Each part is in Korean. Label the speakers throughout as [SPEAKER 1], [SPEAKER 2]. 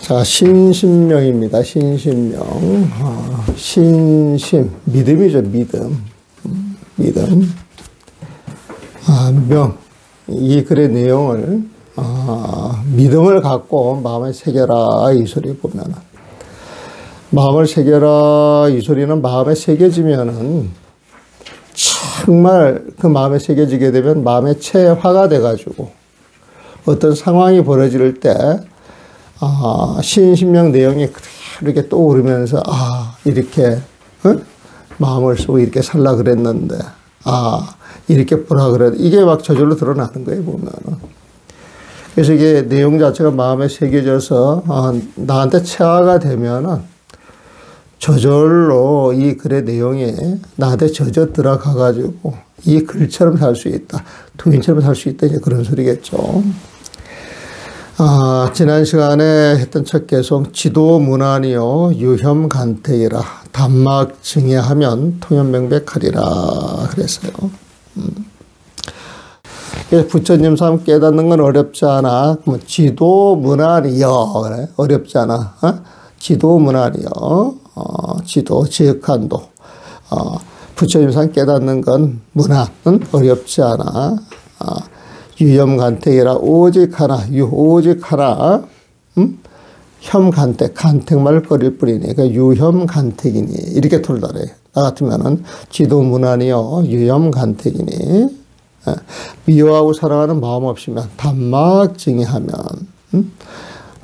[SPEAKER 1] 자, 신신명입니다. 신신명. 신심. 믿음이죠, 믿음. 믿음. 명. 이 글의 내용을, 믿음을 갖고 마음에 새겨라. 이 소리 보면은. 마음을 새겨라. 이 소리는 마음에 새겨지면은 정말 그 마음에 새겨지게 되면 마음의 체화가 돼가지고 어떤 상황이 벌어질 때 신신명 내용이 이렇게 떠오르면서 이렇게 마음을 쓰고 이렇게 살라 그랬는데 이렇게 보라 그래 이게 막 저절로 드러나는 거예요 보면은. 그래서 이게 내용 자체가 마음에 새겨져서 나한테 체화가 되면은 저절로 이 글의 내용이 나한테 젖어 들어가 가지고 이 글처럼 살 수 있다, 도인처럼 살 수 있다, 이제 그런 소리겠죠. 지난 시간에 했던 첫 개송 지도문안이요 유혐간택이라 단막 증해하면 통연명백하리라 그랬어요. 그래서 부처님 삶 깨닫는 건 어렵지 않아. 지도문안이요 그래 어렵지 않아. 지도문안이요 지도 지흑한도 부처님 삶 깨닫는 건 문안은 어렵지 않아. 유혐간택이라 오직 하나 오직 하나 혐간택 간택만을 꺼릴 뿐이니 그러니까 유혐간택이니 이렇게 돌달해. 나 같으면은 지도문안이요 유혐간택이니 미워하고 사랑하는 마음 없으면 단막 증해하면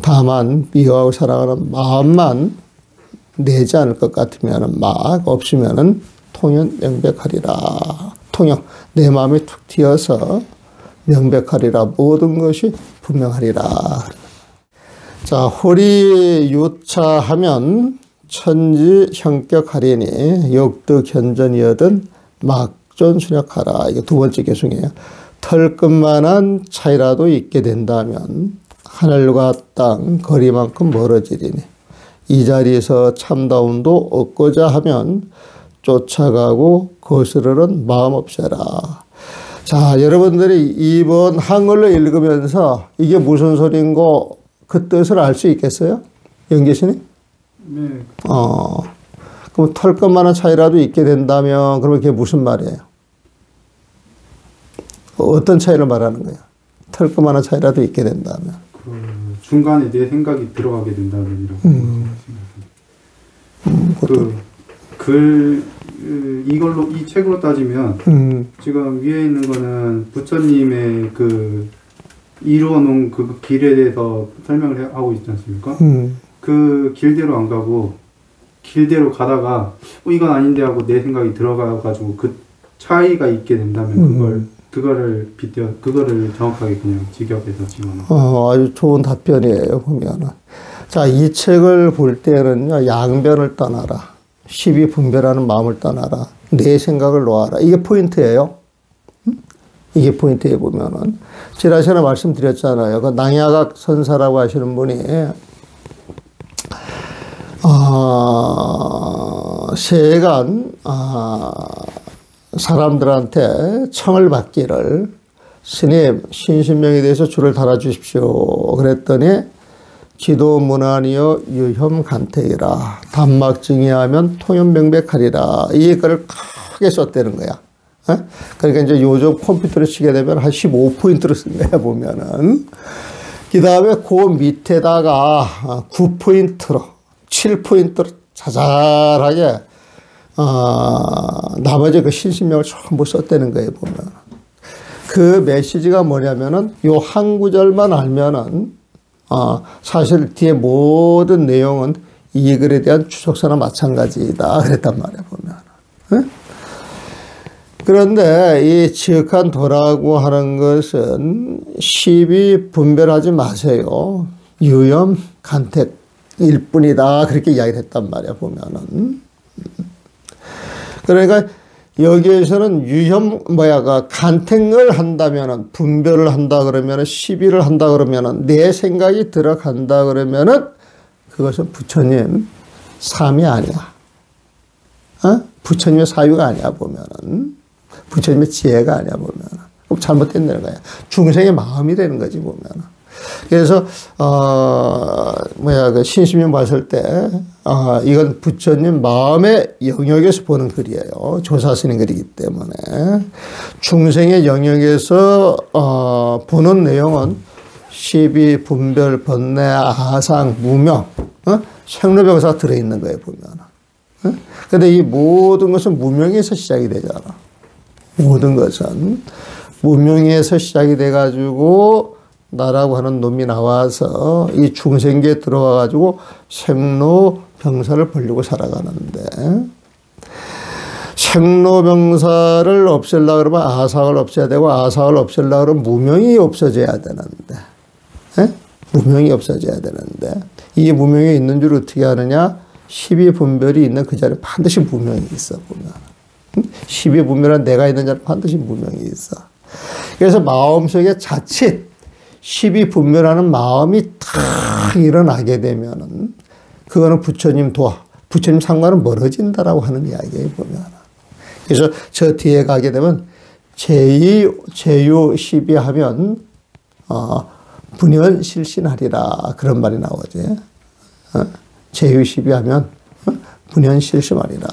[SPEAKER 1] 다만 미워하고 사랑하는 마음만 내지 않을 것 같으면 막 없으면은 통연 명백하리라. 통연 내 마음이 툭 튀어서 명백하리라. 모든 것이 분명하리라. 자, 호리 유차하면 천지 형격하리니 역득 현전이여든 막존순역하라. 이게 두 번째 개송이에요. 털끝만한 차이라도 있게 된다면 하늘과 땅 거리만큼 멀어지리니 이 자리에서 참다움도 얻고자 하면 쫓아가고 거스르는 마음 없애라. 자, 여러분들이 이번 한글로 읽으면서 이게 무슨 소리인고 그 뜻을 알 수 있겠어요? 영계신이?
[SPEAKER 2] 네.
[SPEAKER 1] 그럼 털것만한 차이라도 있게 된다면 그러면 그게 무슨 말이에요? 어떤 차이를 말하는 거예요? 털것만한 차이라도 있게 된다면.
[SPEAKER 2] 중간에 내 생각이 들어가게 된다면 이걸로 이 책으로 따지면 지금 위에 있는 거는 부처님의 그 이루어놓은 그 길에 대해서 설명을 하고 있지 않습니까? 그 길대로 안 가고 길대로 가다가 이건 아닌데 하고 내 생각이 들어가가지고 그 차이가 있게 된다면 그거를 정확하게 그냥 직역해서 집어넣어.
[SPEAKER 1] 아주 좋은 답변이에요 보면은. 자, 이 책을 볼 때는요 양변을 떠나라. 시비분별하는 마음을 떠나라. 내 생각을 놓아라. 이게 포인트예요. 이게 포인트에 보면은 지난 시간에 말씀드렸잖아요. 그 낭야각 선사라고 하시는 분이 세간 사람들한테 청을 받기를 스님 신신명에 대해서 줄을 달아주십시오. 그랬더니 지도문안이요 유혐간택이라 단막 증해하면 통연명백하리라. 이 글을 크게 썼다는 거야. 그러니까 이제 요즘 컴퓨터를 치게 되면 한 15포인트로 쓴 거야 보면은. 그 다음에 그 밑에다가 9포인트로 7포인트로 자잘하게 나머지 그 신신명을 전부 썼다는 거예요 보면. 그 메시지가 뭐냐면은 요 한 구절만 알면은 사실 뒤에 모든 내용은 이 글에 대한 추적사나 마찬가지다 그랬단 말이야 보면. 그런데 이 지극한 도라고 하는 것은 시비 분별하지 마세요. 유혐 간택일 뿐이다 그렇게 이야기를 했단 말이야 보면은. 그러니까 여기에서는 간택을 한다면은 분별을 한다 그러면은 시비를 한다 그러면은 내 생각이 들어간다 그러면은 그것은 부처님 삶이 아니야. 부처님의 사유가 아니야 보면은. 부처님의 지혜가 아니야 보면은. 잘못된다는 거야. 중생의 마음이 되는 거지 보면은. 그래서 그 신심님 봤을 때, 이건 부처님 마음의 영역에서 보는 글이에요. 조사스님 글이기 때문에. 중생의 영역에서, 보는 내용은 시비, 분별, 번뇌, 아상, 무명, 생로병사가 들어있는 거예요, 보면. 근데 이 모든 것은 무명에서 시작이 되잖아. 모든 것은. 무명에서 시작이 돼가지고, 나라고 하는 놈이 나와서 이 중생계에 들어와가지고 생로병사를 벌리고 살아가는데, 생로병사를 없애려고 그러면 아상을 없애야 되고, 아상을 없애려고 그러면 무명이 없어져야 되는데, 무명이 없어져야 되는데, 이 무명이 있는 줄 어떻게 아느냐? 십이분별이 있는 그 자리에 반드시 무명이 있어, 보면. 십이분별은 내가 있는 자리에 반드시 무명이 있어. 그래서 마음속에 자칫 십이분별하는 마음이 탁 일어나게 되면은, 그거는 부처님 부처님 상과는 멀어진다라고 하는 이야기에 보면. 그래서 저 뒤에 가게 되면, 제유 십이 하면, 분연 실신하리라. 그런 말이 나오지. 제유 십이 하면, 분연 실신하리라.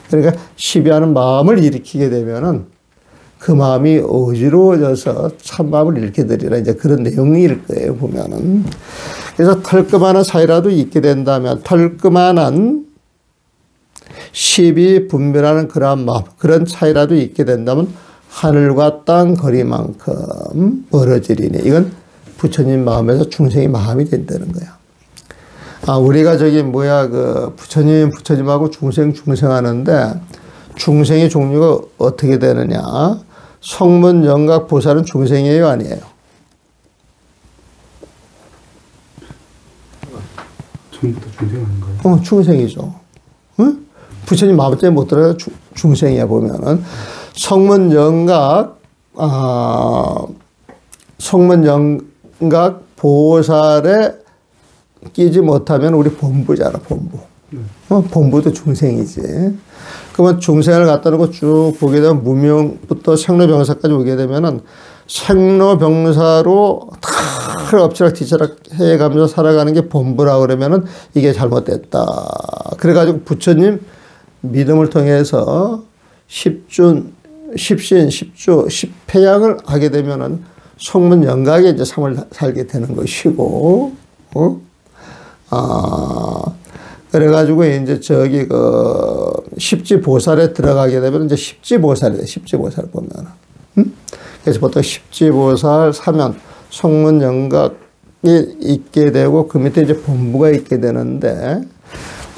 [SPEAKER 1] 그러니까 십이하는 마음을 일으키게 되면은 그 마음이 어지러워져서 참마음을 잃게 되리라. 이제 그런 내용일 거예요, 보면은. 그래서 털끄만한 사이라도 있게 된다면, 털끄만한 십이 분별하는 그런 마음, 그런 차이라도 있게 된다면 하늘과 땅 거리만큼 멀어지리니. 이건 부처님 마음에서 중생이 마음이 된다는 거야. 우리가 부처님하고 중생 하는데, 중생의 종류가 어떻게 되느냐? 성문, 영각, 보살은 중생이에요, 아니에요?
[SPEAKER 2] 전부 다 중생 아닌가요?
[SPEAKER 1] 중생이죠. 응? 부처님 마음 때문에 못 들어가 중생이야, 보면은. 성문, 영각, 보살에 끼지 못하면 우리 본부잖아, 본부. 본부도 중생이지. 그러면 중생을 갖다 놓고 쭉 보게 되면 무명부터 생로병사까지 오게 되면은 생로병사로 다 엎치락 뒤치락 해가면서 살아가는 게 본부라 그러면은 이게 잘못됐다. 그래가지고 부처님 믿음을 통해서 십신, 십주, 십패양을 하게 되면은 성문 영각에 이제 삶을 살게 되는 것이고, 그래가지고 이제 십지보살에 들어가게 되면 이제 십지보살이 돼. 십지보살 보면은. 그래서 보통 십지보살, 사면, 성문 영각이 있게 되고 그 밑에 이제 본부가 있게 되는데,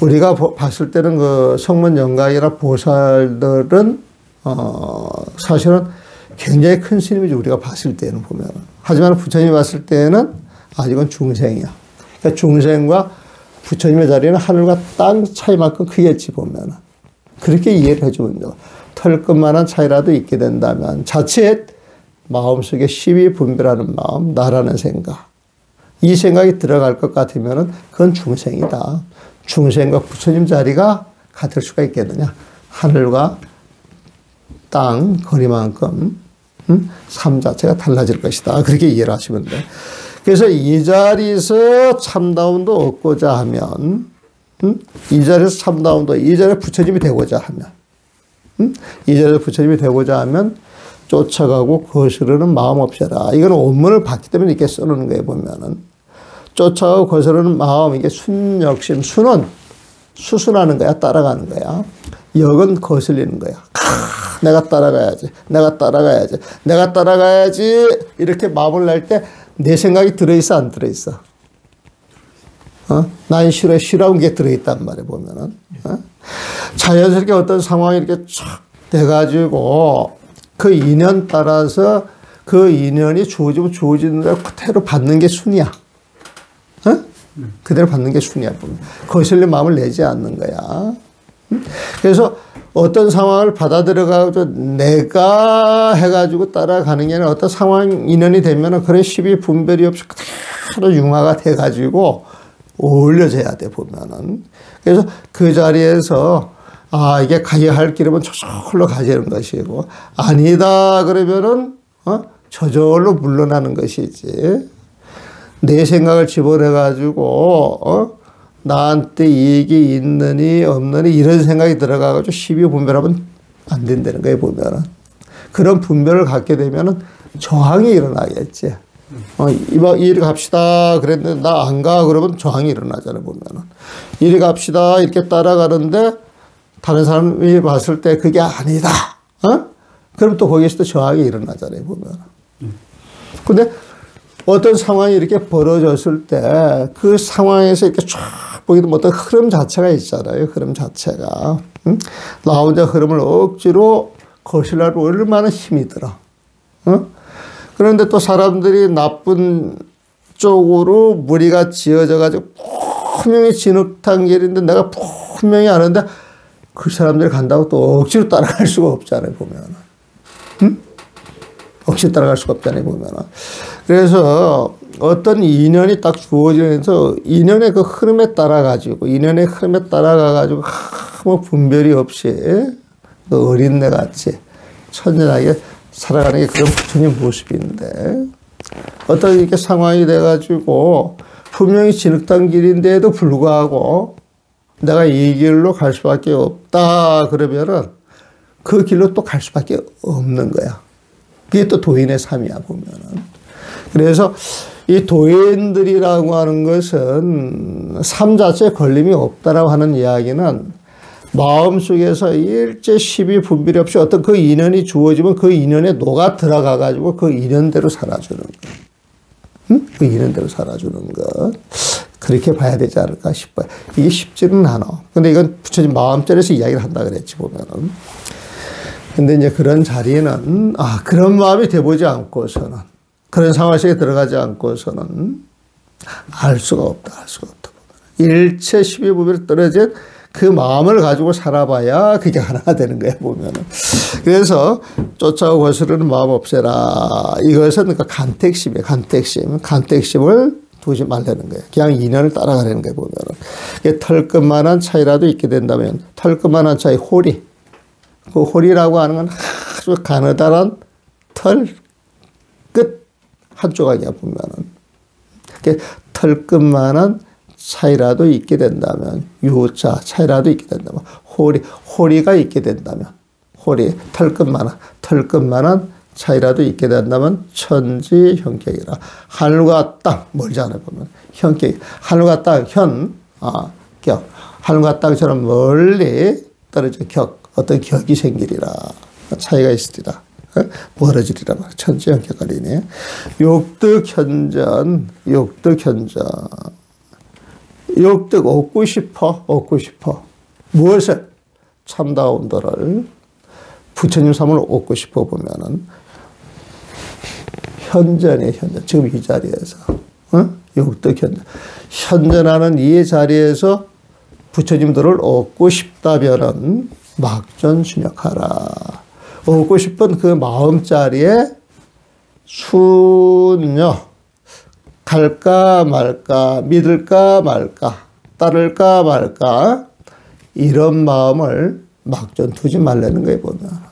[SPEAKER 1] 우리가 봤을 때는 그 성문 영각이나 보살들은, 사실은 굉장히 큰 스님이죠. 우리가 봤을 때는 보면은. 하지만 부처님이 봤을 때는 이건 중생이야. 그러니까 중생과 부처님의 자리는 하늘과 땅 차이만큼 크겠지, 보면은. 그렇게 이해를 해주면 돼요. 털끝만한 차이라도 있게 된다면, 자칫 마음속에 십이 분별하는 마음, 나라는 생각, 이 생각이 들어갈 것 같으면은 그건 중생이다. 중생과 부처님 자리가 같을 수가 있겠느냐. 하늘과 땅 거리만큼 삶 자체가 달라질 것이다. 그렇게 이해를 하시면 돼. 그래서 이 자리에서 참다움도 얻고자 하면, 이 자리에서 참다움도, 이 자리에 부처님이 되고자 하면, 이 자리에 부처님이 되고자 하면 쫓아가고 거스르는 마음 없애라. 이건 원문을 봤기 때문에 이렇게 써놓는 거예요, 보면은. 쫓아가고 거스르는 마음, 이게 순역심, 순은 수순하는 거야, 따라가는 거야. 역은 거슬리는 거야. 내가 따라가야지, 내가 따라가야지, 내가 따라가야지. 이렇게 마음을 낼 때 내 생각이 들어있어, 안 들어있어? 난 싫어, 싫어한 게 들어있단 말이야, 보면은. 자연스럽게 어떤 상황이 이렇게 촥 돼가지고 그 인연 따라서 그 인연이 주어지면 주어지는 대로 그대로 받는 게 순이야. 그대로 받는 게 순이야, 보면. 거슬린 마음을 내지 않는 거야. 그래서 어떤 상황을 받아들여가지고 내가 해가지고 따라가는 게 아니라 어떤 상황 인연이 되면은 그래 십이 분별이 없이 그대로 융화가 돼가지고 어울려져야 돼, 보면은. 그래서 그 자리에서 이게 가야 할 길이면 저절로 가지는 것이고, 아니다 그러면은 저절로 물러나는 것이지. 내 생각을 집어내가지고, 나한테 이익이 있느니 없느니 이런 생각이 들어가가지고 시비 분별하면 안 된다는 거예요, 보면은. 그런 분별을 갖게 되면은 저항이 일어나겠지. 이리 갑시다. 그랬는데 나 안 가. 그러면 저항이 일어나잖아요, 보면은. 이리 갑시다. 이렇게 따라가는데 다른 사람이 봤을 때 그게 아니다. 그럼 또 거기에서 또 저항이 일어나잖아요, 보면은. 근데 어떤 상황이 이렇게 벌어졌을 때 그 상황에서 이렇게 쫙 보게 되면 어떤 흐름 자체가 있잖아요. 흐름 자체가. 나 혼자 흐름을 억지로 거실하면 얼마나 힘이 들어. 그런데 또 사람들이 나쁜 쪽으로 무리가 지어져 가지고 분명히 진흙탕 길인데 내가 분명히 아는데 그 사람들이 간다고 또 억지로 따라갈 수가 없잖아요, 보면은. 억지로 따라갈 수가 없잖아요, 보면은. 그래서 어떤 인연이 딱 주어지면서 인연의 그 흐름에 따라가지고, 인연의 흐름에 따라가가지고 아무 분별이 없이 그 어린애 같이 천연하게 살아가는 게 그런 부처님 모습인데, 어떤 이렇게 상황이 돼가지고 분명히 진흙탕 길인데도 불구하고 내가 이 길로 갈 수밖에 없다 그러면은 그 길로 또 갈 수밖에 없는 거야. 그게 또 도인의 삶이야, 보면은. 그래서 이 도인들이라고 하는 것은 삶 자체에 걸림이 없다라고 하는 이야기는 마음속에서 일제 시비 분별이 없이 어떤 그 인연이 주어지면 그 인연에 녹아 들어가 가지고 그 인연대로 살아주는 것. 그 인연대로 살아주는 것. 그렇게 봐야 되지 않을까 싶어요. 이게 쉽지는 않아. 근데 이건 부처님 마음자리에서 이야기를 한다 그랬지, 보면은. 근데 이제 그런 자리에는, 그런 마음이 돼보지 않고서는, 그런 상황 속에 들어가지 않고서는 알 수가 없다, 알 수가 없다. 일체 시비분별이 떨어진 그 마음을 가지고 살아봐야 그게 하나가 되는 거야, 보면은. 그래서 쫓아오고 거스르는 마음 없애라. 이것은 그러니까 간택심이에요, 간택심. 간택심을 두지 말라는 거예요. 그냥 인연을 따라가려는 거예요, 보면은. 털끝만한 차이라도 있게 된다면, 털끝만한 차이, 호리. 그 호리라고 하는 건 아주 가느다란 털 끝 한 조각이야, 보면은. 털끝만한 차이라도 있게 된다면, 유자 차이라도 있게 된다면, 호리가 있게 된다면, 호리, 털끝만한 차이라도 있게 된다면, 천지 현격이라. 하늘과 땅, 멀지 않아 보면, 현격, 하늘과 땅, 격. 하늘과 땅처럼 멀리 떨어져 격, 어떤 격이 생기리라. 차이가 있으리라. 멀어지리라. 천지 현격거리네. 욕득현전. 욕득 얻고 싶어. 무엇을? 참다운 도를, 부처님 삶을 얻고 싶어 보면은, 현전이에요, 현전. 지금 이 자리에서. 욕득현전. 현전하는 이 자리에서 부처님들을 얻고 싶다면은, 막전순역하라. 얻고 싶은 그 마음자리에 순역, 갈까 말까, 믿을까 말까, 따를까 말까, 이런 마음을 막전 두지 말라는 거예요, 보면.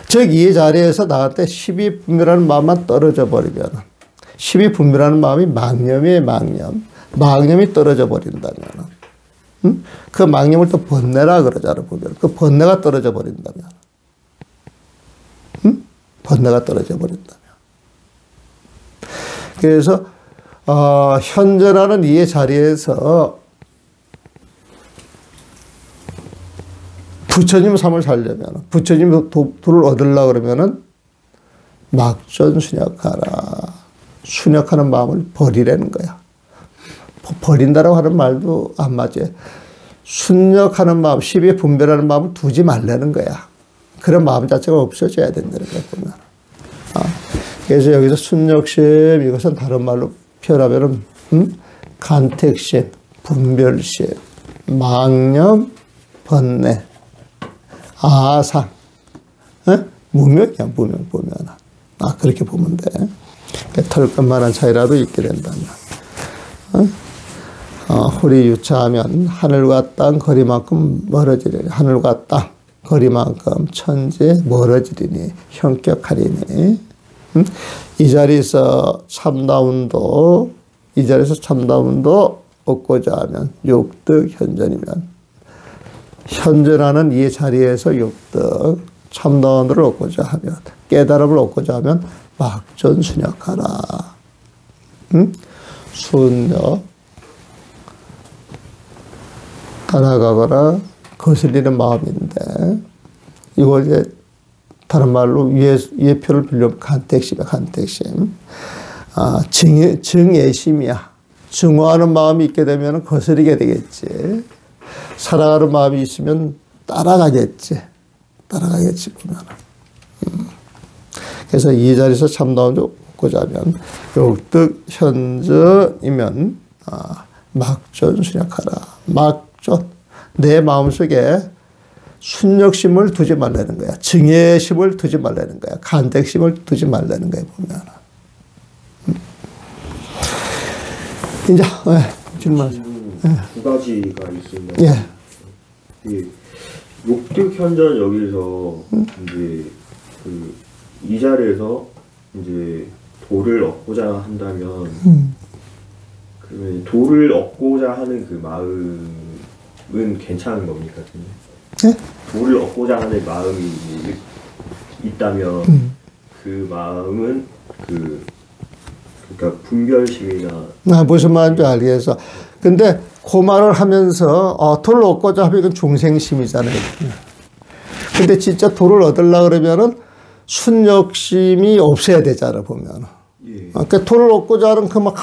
[SPEAKER 1] 즉, 이 자리에서 나한테 시비분별하는 마음만 떨어져 버리면, 시비분별하는 마음이 망념이에요, 망념이 떨어져 버린다면, 그 망념을 또 번뇌라 그러잖아, 보면. 그 번뇌가 떨어져 버린다면. 번뇌가 떨어져 버린다면. 그래서, 현존하는 이 자리에서 부처님 삶을 살려면, 부처님 도를 얻으려고 그러면은, 막전순역하라. 순역하는 마음을 버리라는 거야. 버린다라고 하는 말도 안 맞지. 순역하는 마음, 시비에 분별하는 마음을 두지 말라는 거야. 그런 마음 자체가 없어져야 된다는 거야, 보면. 그래서 여기서 순역심, 이것은 다른 말로 표현하면, 간택심, 분별심, 망념, 번뇌, 아상, 무명이야, 무명 보면. 그렇게 보면 돼. 털끝만한 차이라도 있게 된다면. 호리 유차하면 하늘과 땅 거리만큼 멀어지리니, 하늘과 땅 거리만큼 천지 멀어지리니, 현격하리니. 이 자리에서 참다운도 얻고자 하면 육득 현전이면 현전하는 이 자리에서 육득 참다운도를 얻고자 하면 깨달음을 얻고자 하면 막전순역하라. 응? 순역 따라가거나 거슬리는 마음인데 이걸 이제 다른 말로 위에 표를 빌려면 간택심이야. 간택심. 증애심이야. 증오하는 마음이 있게 되면 거스리게 되겠지. 사랑하는 마음이 있으면 따라가겠지. 보면. 그래서 이 자리에서 참다운도 얻고자 하면 욕득 현저이면 막전순역하라. 막전. 내 마음속에 순역심을 두지 말라는 거야. 증애심을 두지 말라는 거야. 간택심을 두지 말라는 거야. 보면. 이제 질문.
[SPEAKER 3] 두 가지가 있습니다.
[SPEAKER 1] 예.
[SPEAKER 3] 욕득 현전 여기서 이제 이 자리에서 이제 도를 얻고자 한다면 그러면 도를 얻고자 하는 그 마음은 괜찮은 겁니까?
[SPEAKER 1] 예?
[SPEAKER 3] 도를 얻고자 하는 마음이 있다면 그 마음은 그러니까 분별심이나
[SPEAKER 1] 무슨 말인지 알겠어. 근데 그 말을 하면서 도를 얻고자 하면 이건 중생심이잖아요. 근데 진짜 도를 얻으려고 그러면은 순역심이 없어야 되잖아, 보면.
[SPEAKER 3] 예.
[SPEAKER 1] 그러니까 도를 얻고자 하는 그 막,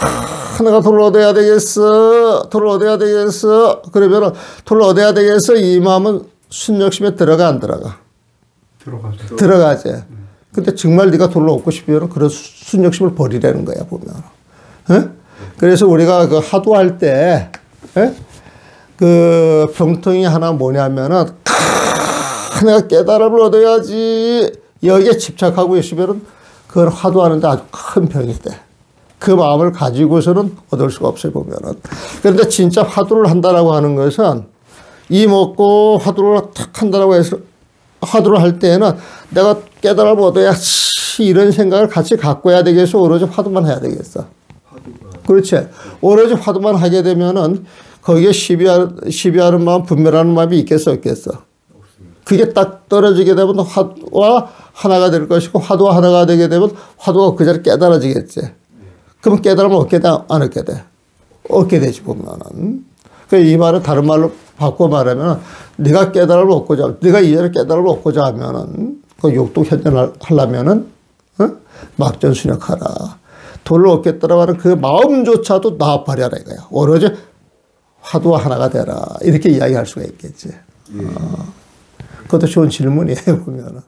[SPEAKER 1] 내가 도를 얻어야 되겠어. 그러면은 도를 얻어야 되겠어. 이 마음은 순역심에 들어가, 안 들어가?
[SPEAKER 2] 들어가죠.
[SPEAKER 1] 들어가지. 근데 정말 네가 도를 얻고 싶으면 그런 순역심을 버리라는 거야, 보면. 에? 그래서 우리가 그 하도할 때, 그 병통이 하나 뭐냐면은, 내가 깨달음을 얻어야지. 여기에 집착하고 있으면은 그걸 화두하는데 아주 큰 병이 돼. 그 마음을 가지고서는 얻을 수가 없어요, 보면은. 그런데 진짜 화두를 한다라고 하는 것은 이 먹고 화두를 탁 한다라고 해서 화두를 할 때에는 내가 깨달음을 얻어야지 이런 생각을 같이 갖고 해야 되겠어. 오로지 화두만 해야 되겠어. 그렇지. 오로지 화두만 하게 되면은 거기에 시비하는 마음, 분별하는 마음이 있겠어, 없겠어? 그게 딱 떨어지게 되면 화두와 하나가 될 것이고 화두와 하나가 되게 되면 화두가 그 자리에 깨달아지겠지. 그럼 깨달으면 얻게 돼? 안 얻게 돼? 얻게 되지, 보면은. 이 말은 다른 말로 바꿔 말하면 네가 깨달음을 얻고자, 네가 이 자리에 깨달음을 얻고자 하면은 그 욕독 현전하려면은 막전순역하라. 도를 얻겠다라고 하는 그 마음조차도 놔버려라 이거야. 오로지 화두와 하나가 되라. 이렇게 이야기할 수가 있겠지. 그것도 좋은 질문이에요, 보면은.